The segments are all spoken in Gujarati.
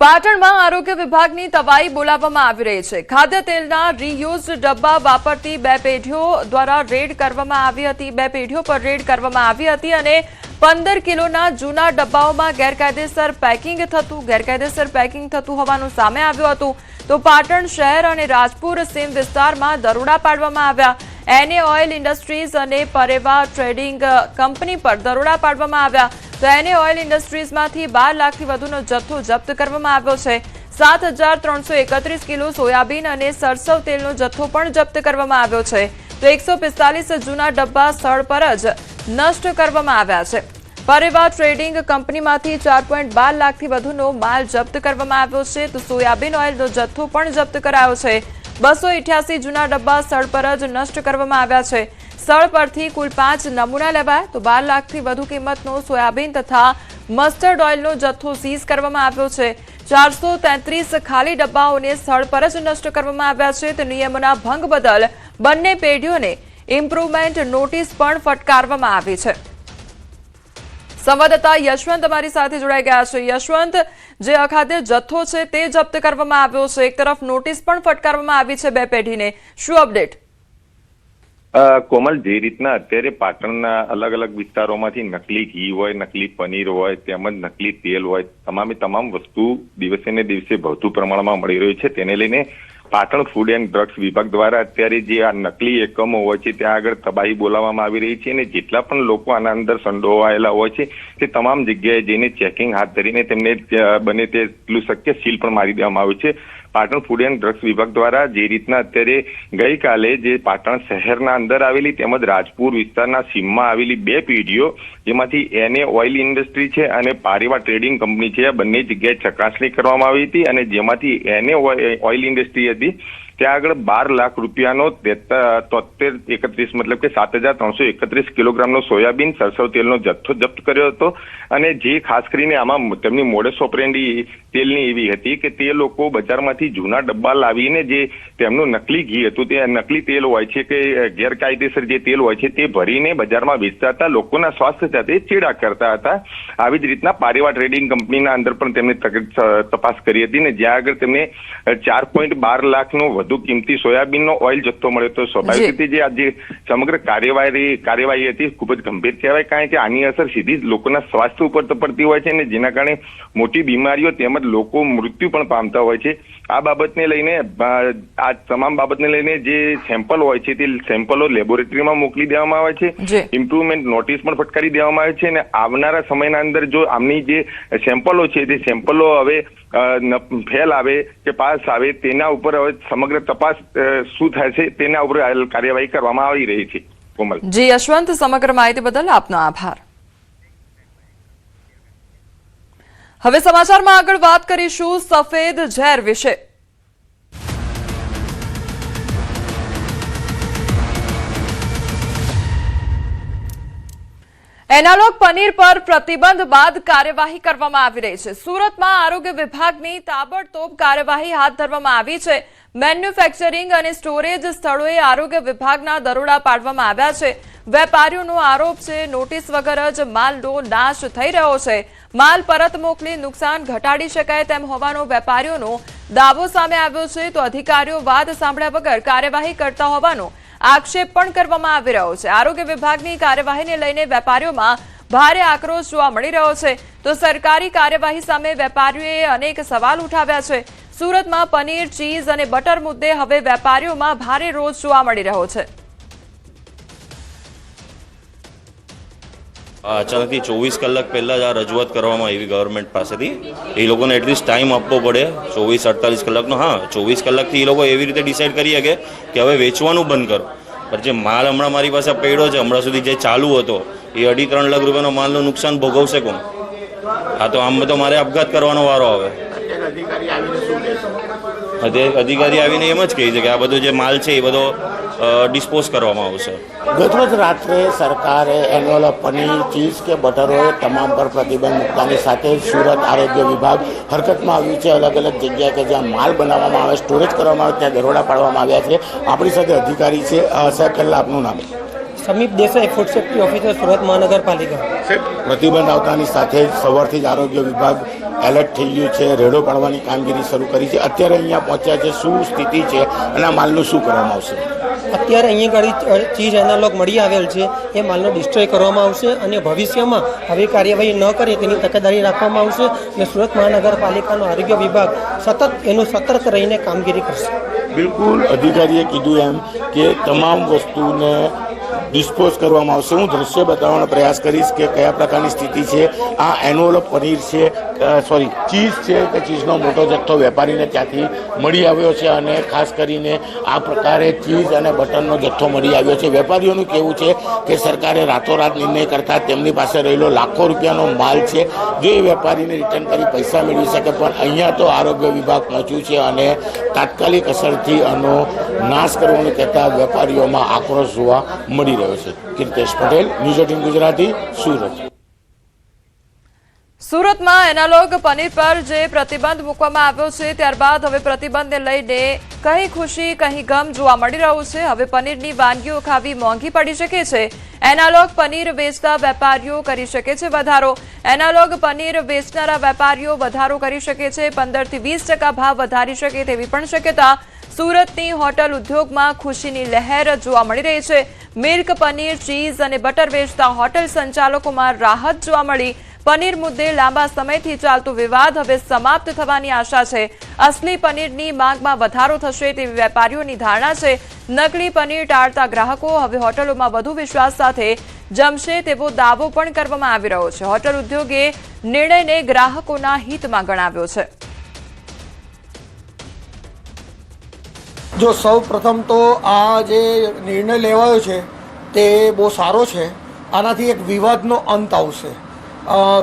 પાટણમાં આરોગ્ય વિભાગની તવાઈ બોલાવવામાં આવી રહી છે। ખાદ્ય તેલના રીયુઝ ડબ્બા વાપરતી બે પેઢીઓ દ્વારા રેડ કરવામાં આવી હતી। બે પેઢીઓ પર રેડ કરવામાં આવી હતી અને 15 કિલોના જૂના ડબ્બાઓમાં ગેરકાયદેસર પેકિંગ થતું હોવાનું સામે આવ્યું હતું। તો પાટણ શહેર અને રાજપુર સીમ વિસ્તારમાં દરોડા પાડવામાં આવ્યા। એનએ ઓઇલ ઇન્ડસ્ટ્રીઝ અને પરેવા ટ્રેડિંગ કંપની પર દરોડા પાડવામાં આવ્યા। તો એનએ ઓઇલ ઇન્ડસ્ટ્રીઝમાંથી 12 લાખથી વધુનો જથ્થો જપ્ત કરવામાં આવ્યો છે। 7331 કિલો સોયાબીન અને સરસવ તેલનો જથ્થો પણ જપ્ત કરવામાં આવ્યો છે। તો 145 જૂના ડબ્બા સ્થળ પર જ નષ્ટ કરવામાં આવ્યા છે। પરેવા ટ્રેડિંગ કંપનીમાંથી 4.12 લાખથી વધુનો માલ જપ્ત કરવામાં આવ્યો છે। તો સોયાબીન ઓઇલનો જથ્થો પણ જપ્ત કરાયો છે। 288 જૂના ડબ્બા સ્થળ પર જ નષ્ટ કરવામાં આવ્યા છે। સ્થળ પરથી કુલ 5 નમૂના લેવાયા। તો 12 લાખથી વધુ કિંમતનો સોયાબીન તથા મસ્ટર્ડ ઓઇલનો જથ્થો સીઝ કરવામાં આવ્યો છે। 433 ખાલી ડબ્બાઓને સ્થળ પર જ નષ્ટ કરવામાં આવ્યા છે। તો નિયમોના ભંગ બદલ બંને પેઢીઓને ઇમ્પ્રુવમેન્ટ નોટિસ પણ ફટકારવામાં આવી છે। સંવાદદાતા યશવંત અમારી સાથે જોડાઈ ગયા છે। યશવંત, જે અખાદ્ય જથ્થો છે તે જપ્ત કરવામાં આવ્યો છે, એક તરફ નોટિસ પણ ફટકારવામાં આવી છે બે પેઢીને, શું અપડેટ? કોમલ, જે રીતના અત્યારે પાટણના અલગ અલગ વિસ્તારોમાંથી નકલી ઘી હોય, નકલી પનીર હોય, તેમજ નકલી તેલ હોય, તમામ વસ્તુ દિવસે ને દિવસે વધુ પ્રમાણમાં મળી રહ્યું છે। તેને લઈને પાટણ ફૂડ એન્ડ ડ્રગ્સ વિભાગ દ્વારા અત્યારે જે આ નકલી એકમો હોય છે ત્યાં આગળ તબાહી બોલાવવામાં આવી રહી છે અને જેટલા પણ લોકો આના અંદર સંડોવાયેલા હોય છે તે તમામ જગ્યાએ જઈને ચેકિંગ હાથ ધરીને તેમને બને તેટલું શક્ય સીલ પણ મારી દેવામાં આવ્યું છે। પાટણ ફૂડ એન્ડ ડ્રગ્સ વિભાગ દ્વારા જે રીતના અત્યારે ગઈકાલે જે પાટણ શહેરના અંદર આવેલી તેમજ રાજપુર વિસ્તારના સીમમાં આવેલી બે પેઢીઓ, જેમાંથી એનએ ઓઇલ ઇન્ડસ્ટ્રી છે અને પારેવા ટ્રેડિંગ કંપની છે, આ બંને જગ્યાએ ચકાસણી કરવામાં આવી હતી અને જેમાંથી એનએ ઓઇલ ઇન્ડસ્ટ્રી હતી ત્યાં આગળ 12 લાખ રૂપિયાનો 7331 મતલબ કે 7331 કિલોગ્રામનો સોયાબીન સરસવ તેલનો જથ્થો જપ્ત કર્યો હતો। અને જે ખાસ કરીને આમાં તેમની મોડસ ઓપરેન્ડી તેલની એવી હતી કે તે લોકો બજારમાંથી જૂના ડબ્બા લાવીને જે તેમનું નકલી ઘી હતું, તે નકલી તેલ હોય છે કે ગેરકાયદેસર જે તેલ હોય છે તે ભરીને બજારમાં વેચતા હતા, લોકોના સ્વાસ્થ્ય સાથે ચેડા કરતા હતા। આવી જ રીતના પારેવા ટ્રેડિંગ કંપનીના અંદર પણ તેમણે તપાસ કરી હતી ને જ્યાં આગળ તેમને 4.12 લાખનો વધુ કિંમતી સોયાબીનનો ઓઇલ જથ્થો મળ્યો હતો। સ્વાભાવિક રીતે જે આજે સમગ્ર કાર્યવાહી હતી ખૂબ જ ગંભીર કહેવાય, કારણ કે આની અસર સીધી જ લોકોના સ્વાસ્થ્ય ઉપર પડતી હોય છે અને જેના કારણે મોટી બીમારીઓ તેમજ લોકો મૃત્યુ પણ પામતા હોય છે। આ બાબતને લઈને આ તમામ બાબતને લઈને જે સેમ્પલ હોય છે તે સેમ્પલો લેબોરેટરીમાં મોકલી દેવામાં આવે છે, ઇમ્પ્રુવમેન્ટ નોટિસ પણ ફટકારી દેવામાં આવે છે અને આવનારા સમયના અંદર જો આમની જે સેમ્પલો છે તે સેમ્પલો હવે ફેલ આવે કે પાસ આવે તેના ઉપર હવે સમગ્ર તપાસ શું થાય છે તેના ઉપર કાર્યવાહી કરવામાં આવી રહી છે। કોમલ જી, યશવંત, સમગ્ર માહિતી બદલ આપનો આભાર। હવે સમાચારમાં આગળ વાત કરીશું સફેદ ઝેર વિશે। એનાલોગ પનીર પર પ્રતિબંધ બાદ કાર્યવાહી કરવામાં આવી રહી છે। સુરતમાં આરોગ્ય વિભાગની તાબડતોબ કાર્યવાહી હાથ ધરવામાં આવી છે। મેન્યુફેક્ચરિંગ અને સ્ટોરેજ સ્થળોએ આરોગ્ય વિભાગના દરોડા પાડવામાં આવ્યા છે। વેપારીઓનો આરોપ છે નોટિસ વગર જ માલનો નાશ થઈ રહ્યો છે। માલ પરત મોકલી નુકસાન ઘટાડી શકાય તેમ હોવાનો વેપારીઓનો દાવો સામે આવ્યો છે। તો અધિકારીઓ વાત સાંભળ્યા વગર કાર્યવાહી કરતા હોવાનો આક્ષેપ પણ કરવામાં આવી રહ્યો છે। આરોગ્ય વિભાગની કાર્યવાહીને લઈને વેપારીઓમાં ભારે આક્રોશ જોવા મળી રહ્યો છે। તો સરકારી કાર્યવાહી સામે વેપારીઓએ અનેક સવાલ ઉઠાવ્યા છે। સુરતમાં પનીર, ચીઝ અને બટર મુદ્દે હવે વેપારીઓમાં ભારે રોષ જોવા મળી રહ્યો છે। અચાનકથી 24 કલાક પહેલાં જ આ રજૂઆત કરવામાં આવી ગવર્મેન્ટ પાસેથી। એ લોકોને એટલીસ્ટ ટાઈમ આપવો પડે 24-48 કલાકનો। હા, 24 કલાકથી એ લોકો એવી રીતે ડિસાઇડ કરી શકે કે હવે વેચવાનું બંધ કરો, પણ જે માલ હમણાં મારી પાસે પડ્યો છે હમણાં સુધી જે ચાલુ હતો એ 2.5-3 લાખ રૂપિયાનો માલનું નુકસાન ભોગવશે કોણ? હા, તો આમ તો મારે આપઘાત કરવાનો વારો આવે। અધિકારી આવીને એમ જ કહે છે કે આ બધો જે માલ છે એ બધો ડિસ્પોઝ કરવામાં આવશે। ગતરોજ રાત્રે સરકારે એન્યુઅલ પનીર, ચીઝ કે બટર હોય તમામ પર પ્રતિબંધ મૂકવાની સાથે સુરત આરોગ્ય વિભાગ હરકતમાં આવ્યું છે। અલગ અલગ જગ્યાએ કે જ્યાં માલ બનાવવામાં આવે, સ્ટોરેજ કરવામાં આવે ત્યાં દરોડા પાડવામાં આવ્યા છે। આપણી સાથે અધિકારી છે, સાહેબ પહેલાં આપનું નામ? Samip Desai, food safety officer, Surat મહાનગરપાલિકા. પ્રતિબંધ આવતાની સાથે જ સવારથી જ આરોગ્ય વિભાગ એલર્ટ થઈ ગયું છે, રેડો પાડવાની કામગીરી શરૂ કરી છે. અત્યારે અહીંયા પહોંચ્યા છે, શું સ્થિતિ છે અને આ માલનું શું કરવામાં આવશે? અત્યારે અહીંયા આગળ ચીજ એનાલોગ મળી આવેલ છે, એ માલનો ડિસ્ટ્રોય કરવામાં આવશે અને ભવિષ્યમાં આવી કાર્યવાહી ન કરે તેની તકેદારી રાખવામાં આવશે અને સુરત મહાનગરપાલિકાનો આરોગ્ય વિભાગ સતત એનું સતર્ક રહીને કામગીરી કરશે. બિલકુલ, અધિકારીએ કીધું એમ કે તમામ વસ્તુને ડિસ્પોઝ કરવામાં આવશે. હું દ્રશ્ય બતાવવાનો પ્રયાસ કરીશ કે કયા પ્રકારની સ્થિતિ છે. આ એનોલો પનીર છે, ચીઝ છે કે ચીઝનો મોટો જથ્થો વેપારીને ત્યાંથી મળી આવ્યો છે અને ખાસ કરીને આ પ્રકારે ચીઝ અને બટરનો જથ્થો મળી આવ્યો છે. વેપારીઓનું કહેવું છે કે સરકારે રાતોરાત નિર્ણય કરતાં તેમની પાસે રહેલો લાખો રૂપિયાનો માલ છે, જો એ વેપારીને રિટર્ન કરી પૈસા મેળવી શકે, પણ અહીંયા તો આરોગ્ય વિભાગ પહોંચ્યું છે અને તાત્કાલિક અસરથી આનો નાશ કરવાનું કહેતા વેપારીઓમાં આક્રોશ જોવા મળી રહ્યો છે. કીર્તેશ પટેલ, ન્યૂઝ 18 ગુજરાતી, સુરત. સુરતમાં એનાલોગ પનીર પર જે પ્રતિબંધ મૂકવામાં આવ્યો છે ત્યારબાદ હવે પ્રતિબંધને લઈને કहीं ખુશી કहीं ગમ જોવા મળી રહ્યું છે. હવે પનીરની વાનગીઓ ખાવી મોંઘી પડી શકે છે. એનાલોગ પનીર વેચતા વેપારીઓ કરી શકે છે વધારો. એનાલોગ પનીર વેચનારા વેપારીઓ વધારો કરી શકે છે. 15 થી 20% ભાવ વધારી શકે તેવી પણ શક્યતા. સુરતની હોટલ ઉદ્યોગમાં ખુશીની લહેર જોવા મળી રહી છે. મિલ્ક, પનીર, ચીઝ અને બટર વેચતા હોટલ સંચાલકોમાં રાહત જોવા મળી. પનીર મુદ્દે લાંબા સમયથી ચાલતો વિવાદ હવે સમાપ્ત થવાની આશા છે. અસલી પનીરની માંગમાં વધારો થશે તેવી વેપારીઓની ધારણા છે. નકલી પનીર ટાળતા ગ્રાહકો હવે હોટલોમાં વધુ વિશ્વાસ સાથે જમશે તેવો દાવો પણ કરવામાં આવી રહ્યો છે. હોટલ ઉદ્યોગે નિર્ણયને ગ્રાહકોના હિતમાં ગણાવ્યો છે. જો સૌ પ્રથમ તો આ જે નિર્ણય લેવાયો છે તે બહુ સારો છે. આનાથી એક વિવાદનો અંત આવશે.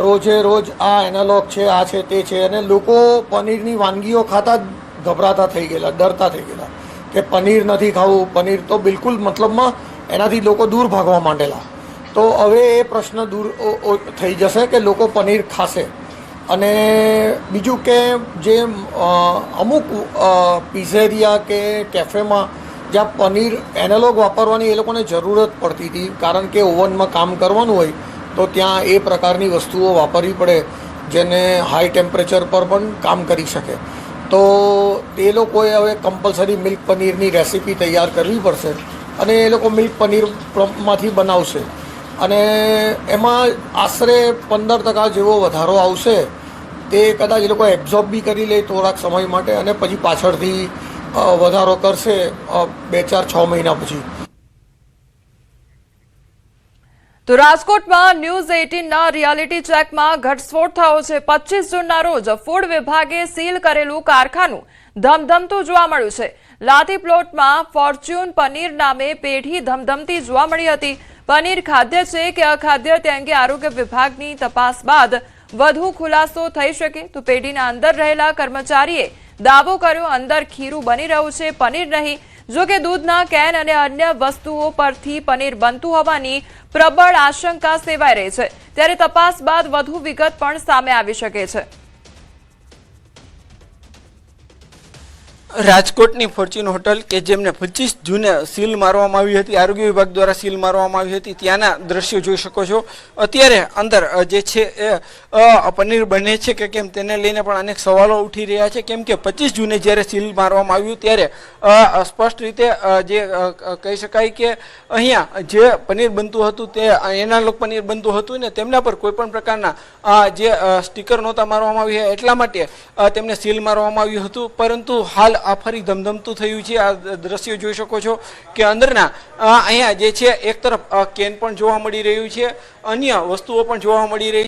રોજે રોજ આ એનાલોગ છે, આ છે, તે છે અને લોકો પનીરની વાનગીઓ ખાતા જ ગભરાતા થઈ ગયેલા, ડરતા થઈ ગયેલા કે પનીર નથી ખાવું. પનીર તો બિલકુલ મતલબમાં એનાથી લોકો દૂર ભાગવા માંડેલા. તો હવે એ પ્રશ્ન દૂર થઈ જશે કે લોકો પનીર ખાશે. અને બીજું કે જે અમુક પિઝેરિયા કે કેફેમાં જ્યાં પનીર એનાલોગ વાપરવાની એ લોકોને જરૂરત પડતી હતી, કારણ કે ઓવનમાં કામ કરવાનું હોય તો ત્યાં એ પ્રકારની વસ્તુઓ વાપરવી પડે જેને હાઈ ટેમ્પરેચર પર પણ કામ કરી શકે. તો એ લોકોએ હવે કમ્પલસરી મિલ્ક પનીરની રેસીપી તૈયાર કરવી પડશે અને એ લોકો મિલ્ક પનીરમાંથી બનાવશે અને એમાં આશરે 15% જેવો વધારો આવશે. તે કદાચ એ લોકો એબ્ઝોર્બ બી કરી લે થોડાક સમય માટે અને પછી પાછળથી વધારો કરશે 2-4-6 મહિના પછી. તો રાજકોટમાં ન્યૂઝ 18ના રિયાલિટી ચેકમાં ઘટસ્ફોટ થયો છે. 25 જૂનના રોજ ફૂડ વિભાગે સીલ કરેલું કારખાનું ધમધમતું જોવા મળ્યું છે. લાથી પ્લોટમાં ફોર્ચ્યુન પનીર નામે પેઢી ધમધમતી જોવા મળી હતી. પનીર ખાદ્ય છે કે અખાદ્ય તે અંગે આરોગ્ય વિભાગની તપાસ બાદ વધુ ખુલાસો થઈ શકે. તો પેઢીના અંદર રહેલા કર્મચારીએ દાવો કર્યો અંદર ખીરું બની રહ્યું છે, પનીર નહીં. જો કે દૂધના કેન અને અન્ય વસ્તુઓ પરથી પનીર બનતું હોવાની પ્રબળ આશંકા સેવાઈ રહી છે. ત્યારે તપાસ બાદ વધુ વિગત પણ સામે આવી શકે છે. રાજકોટની ફોર્ચ્યુન હોટલ કે જેમને 25 જૂને સીલ મારવામાં આવી હતી, આરોગ્ય વિભાગ દ્વારા સીલ મારવામાં આવી હતી, ત્યાંના દ્રશ્યો જોઈ શકો છો. અત્યારે અંદર જે છે એ પનીર બને છે કે કેમ તેને લઈને પણ અનેક સવાલો ઉઠી રહ્યા છે. કેમ કે 25 જૂને જ્યારે સીલ મારવામાં આવ્યું ત્યારે સ્પષ્ટ રીતે જે કહી શકાય કે અહીંયા જે પનીર બનતું હતું તે એનાલોગ પનીર બનતું હતું ને તેમના પર કોઈ પણ પ્રકારના જે સ્ટીકર નહોતા મારવામાં આવ્યા, એટલા માટે તેમને સીલ મારવામાં આવ્યું હતું. પરંતુ હાલ આ ફરી ધમધમતું થયું છે. આ દ્રશ્યો જોઈ શકો છો કે અંદરના અહીંયા જે છે એક તરફ કેન પણ જોવા મળી રહ્યું છે, અન્ય વસ્તુઓ પણ જોવા મળી રહી છે.